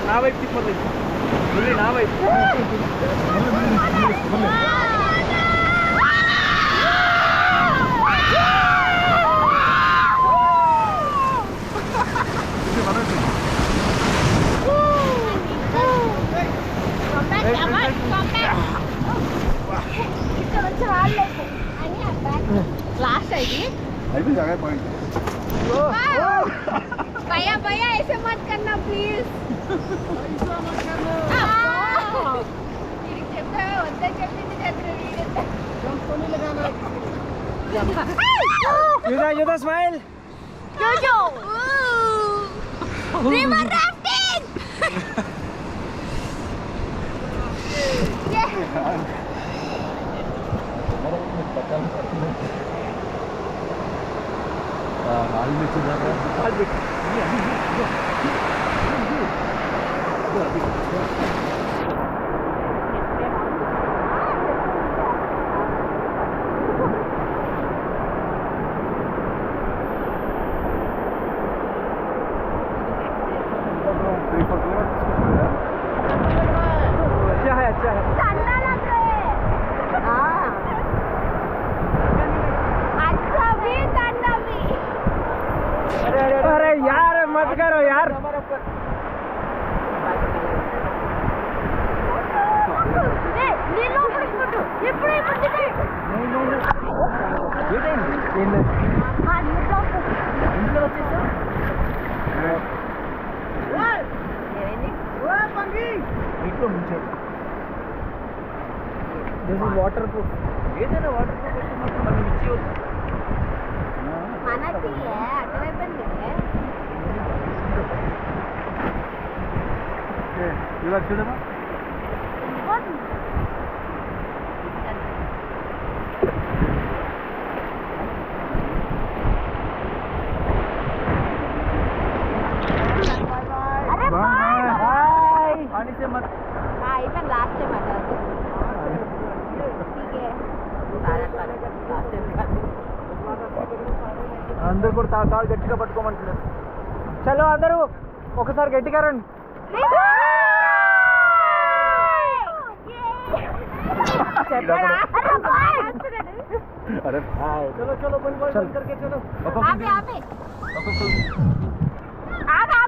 నా వైపు తిప్పదు నా వైపు लास्ट है ये अभी जगह पॉइंट भैया भैया ऐसे मत करना प्लीज ऐसा मत करना చెప్తా వద్ద చెప్పింది చేతులు జంప్ని लगाना युदा स्माइल जोजो रिवर राफ्टिंग अच्छा है ठंडा लग रहा है हाँ अच्छा भी ठंडा भी अरे यार मत करो यार నీళ్ళు ఇప్పుడు ఇంట్లో ముంచాడు దిస్ ఇస్ వాటర్ ప్రూఫ్ ఏదైనా వాటర్ ప్రూఫ్ అయితే మాత్రం మనం ఇచ్చేయచ్చు మనకి అటువైపు ఇలా చూడమా अरे बाय हाय पानी से मत हाँ इवन लास्ट टाइम आता ठीक है అందరూ కూడా తాళ గట్టిగా పట్టుకోమంటున్నారు చలో అందరూ ఒకసారి గట్టిగా రండి अरे भाई चलो चलो बंद करके चलो आप पे